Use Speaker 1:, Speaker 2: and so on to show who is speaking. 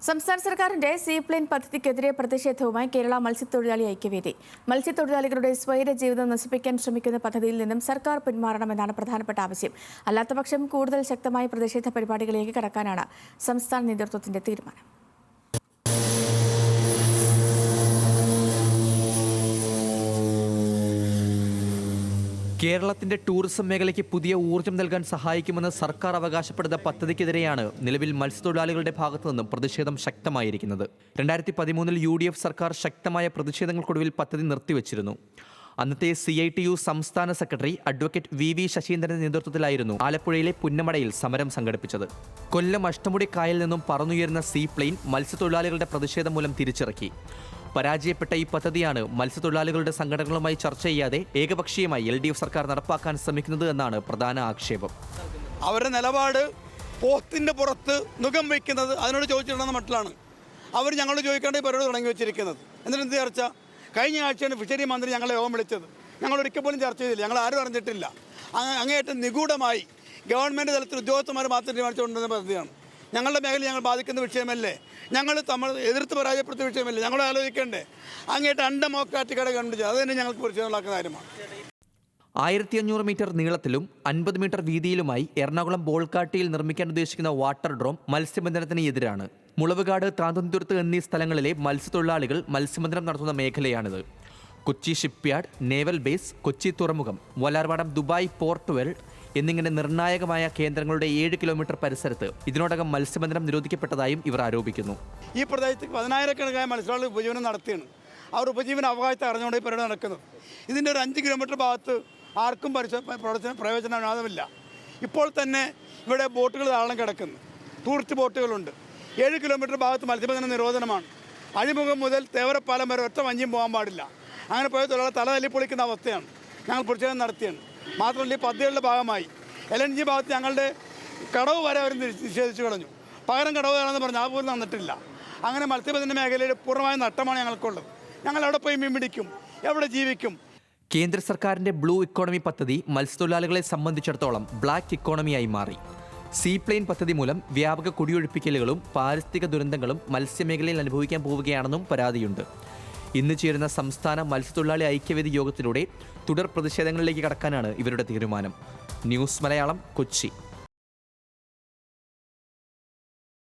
Speaker 1: സംസ്ഥാന സർക്കാരിന്റെ സീപ്ലെയിൻ പദ്ധതിക്കെതിരെ പ്രതിഷേധവുമായി കേരള മത്സ്യത്തൊഴിലാളി ഐക്യവേദി. മത്സ്യത്തൊഴിലാളികളുടെ സ്വൈര ജീവിതം നശിപ്പിക്കാൻ ശ്രമിക്കുന്ന പദ്ധതിയിൽ നിന്നും സർക്കാർ പിന്മാറണമെന്നാണ് പ്രധാനപ്പെട്ട ആവശ്യം. അല്ലാത്തപക്ഷം കൂടുതൽ ശക്തമായ പ്രതിഷേധ പരിപാടികളിലേക്ക് കടക്കാനാണ് സംസ്ഥാന നേതൃത്വത്തിന്റെ തീരുമാനം.
Speaker 2: കേരളത്തിന്റെ ടൂറിസം മേഖലയ്ക്ക് പുതിയ ഊർജ്ജം നൽകാൻ സഹായിക്കുമെന്ന് സർക്കാർ അവകാശപ്പെടുന്ന പദ്ധതിക്കെതിരെയാണ് നിലവിൽ മത്സ്യത്തൊഴിലാളികളുടെ ഭാഗത്തു നിന്നും പ്രതിഷേധം ശക്തമായിരിക്കുന്നത്. 2013 UDF സർക്കാർ ശക്തമായ പ്രതിഷേധങ്ങൾക്കൊടുവിൽ പദ്ധതി നിർത്തിവച്ചിരുന്നു. അന്നത്തെ CITU സംസ്ഥാന സെക്രട്ടറി അഡ്വക്കേറ്റ് VV ശശീന്ദ്രന്റെ നേതൃത്വത്തിലായിരുന്നു ആലപ്പുഴയിലെ പുന്നമടയിൽ സമരം സംഘടിപ്പിച്ചത്. കൊല്ലം അഷ്ടമുടി കായലിൽ നിന്നും പറന്നുയരുന്ന സീപ്ലെയിൻ മത്സ്യത്തൊഴിലാളികളുടെ പ്രതിഷേധം മൂലം തിരിച്ചിറക്കി. പരാജയപ്പെട്ട ഈ പദ്ധതിയാണ് മത്സ്യത്തൊഴിലാളികളുടെ സംഘടനകളുമായി ചർച്ച ചെയ്യാതെ ഏകപക്ഷീയമായി LDF സർക്കാർ നടപ്പാക്കാൻ ശ്രമിക്കുന്നത് എന്നാണ് പ്രധാന ആക്ഷേപം.
Speaker 3: അവരുടെ നിലപാട് പോത്തിന്റെ പുറത്ത് മുഖം വയ്ക്കുന്നത് അതിനോട് ചോദിച്ചിട്ടുണ്ടെന്ന മട്ടിലാണ് അവർ ഞങ്ങളോട് ചോദിക്കേണ്ട ഈ പരിപാടി തുടങ്ങി വെച്ചിരിക്കുന്നത്. എന്നിട്ട് എന്ത് ചർച്ച? കഴിഞ്ഞ ആഴ്ചയാണ് ഫിഷറി മന്ത്രി ഞങ്ങളെ യോഗം വിളിച്ചത്. ഞങ്ങൾ ഒരിക്കൽ പോലും ചർച്ച ചെയ്തില്ല. ഞങ്ങൾ ആരും അറിഞ്ഞിട്ടില്ല. അങ്ങേയറ്റം നിഗൂഢമായി ഗവൺമെൻറ് തലത്തിൽ ഉദ്യോഗസ്ഥന്മാർ മാത്രം തീരുമാനിച്ചുകൊണ്ടുവന്ന പദ്ധതിയാണ്. ഞങ്ങളുടെ മേഖല ഞങ്ങൾ ബാധിക്കുന്ന വിഷയമല്ലേ, ഞങ്ങൾ എതിർത്ത് പരാജയപ്പെടുത്തിയ വിഷയമല്ലേ, ഞങ്ങൾ ആലോചിക്കേണ്ടേ? അങ്ങേട്ട് അൺഡെമോക്രാറ്റിക്കായിട്ട് ഗവൺമെൻറ് അത് തന്നെ ഞങ്ങൾക്ക് പ്രതിഷേധമുള്ള കാര്യമാണ്.
Speaker 2: 1500 മീറ്റർ നീളത്തിലും 50 മീറ്റർ വീതിയിലുമായി എറണാകുളം ബോൾക്കാട്ടിയിൽ നിർമ്മിക്കാൻ ഉദ്ദേശിക്കുന്ന വാട്ടർ ഡ്രോം മത്സ്യബന്ധനത്തിന് എതിരാണ്. മുളവുകാട്, താന്തന്തുരുത്ത് എന്നീ സ്ഥലങ്ങളിലെ മത്സ്യത്തൊഴിലാളികൾ മത്സ്യബന്ധനം നടത്തുന്ന മേഖലയാണിത്. Kochi shipyard, naval base, Kochi തുറമുഖം, വലാർപാടം, ദുബായ് പോർട്ട് വെൽഡ് എന്നിങ്ങനെ നിർണായകമായ കേന്ദ്രങ്ങളുടെ 7 കിലോമീറ്റർ പരിസരത്ത് ഇതിനോടകം മത്സ്യബന്ധനം നിരോധിക്കപ്പെട്ടതായും ഇവർ ആരോപിക്കുന്നു.
Speaker 3: ഈ പ്രദേശത്ത് 10,000-കണക്കായ മത്സ്യത്തൊഴിലാളികൾ ഉപജീവനം നടത്തിയാണ്. അവർ ഉപജീവന അവകാശത്തെ അറിഞ്ഞുകൊണ്ട് ഈ പരിപാടി നടക്കുന്നത്. ഇതിൻ്റെ ഒരു 5 കിലോമീറ്റർ ഭാഗത്ത് ആർക്കും പ്രയോജനമില്ല. ഇപ്പോൾ തന്നെ ഇവിടെ ബോട്ടുകൾ ധാരാളം കിടക്കുന്നു. ടൂറിസ്റ്റ് ബോട്ടുകളുണ്ട്. 7 കിലോമീറ്റർ ഭാഗത്ത് മത്സ്യബന്ധന നിരോധനമാണ്. അഴിമുഖം മുതൽ തേവരപ്പാലം വരെ ഒറ്റ വഞ്ചിയും പോകാൻ പാടില്ല. അങ്ങനെ പോയ തൊഴിലാളി തല തല്ലിപ്പൊളിക്കുന്ന അവസ്ഥയാണ്. ഞങ്ങൾ പ്രതിഷേധം നടത്തിയാണ്. മാത്രമല്ല, ഈ പദ്ധതികളുടെ ഭാഗമായി LNG ഭാഗത്ത് ഞങ്ങളുടെ കടവ് വരെ അവർ നിഷേധിച്ചു കളഞ്ഞു. പകരം കടവ് തരാമെന്ന് പറഞ്ഞാൽ ആ പോലും തന്നിട്ടില്ല. അങ്ങനെ മത്സ്യബന്ധന മേഖലയിൽ പൂർണ്ണമായ നഷ്ടമാണ് ഞങ്ങൾക്കുള്ളത്. ഞങ്ങൾ എവിടെ പോയി മീൻ പിടിക്കും? എവിടെ ജീവിക്കും?
Speaker 2: കേന്ദ്ര സർക്കാരിന്റെ ബ്ലൂ ഇക്കോണമി പദ്ധതി മത്സ്യത്തൊഴിലാളികളെ സംബന്ധിച്ചിടത്തോളം ബ്ലാക്ക് ഇക്കോണമിയായി മാറി. സീപ്ലെയിൻ പദ്ധതി മൂലം വ്യാപക കുടിയൊഴിപ്പിക്കലുകളും പാരിസ്ഥിതിക ദുരന്തങ്ങളും മത്സ്യമേഖലയിൽ അനുഭവിക്കാൻ പോവുകയാണെന്നും പരാതിയുണ്ട്. ഇന്ന് ചേരുന്ന സംസ്ഥാന മത്സ്യത്തൊഴിലാളി ഐക്യവേദി യോഗത്തിലൂടെ തുടർ പ്രതിഷേധങ്ങളിലേക്ക് കടക്കാനാണ് ഇവരുടെ തീരുമാനം. ന്യൂസ് മലയാളം, കൊച്ചി.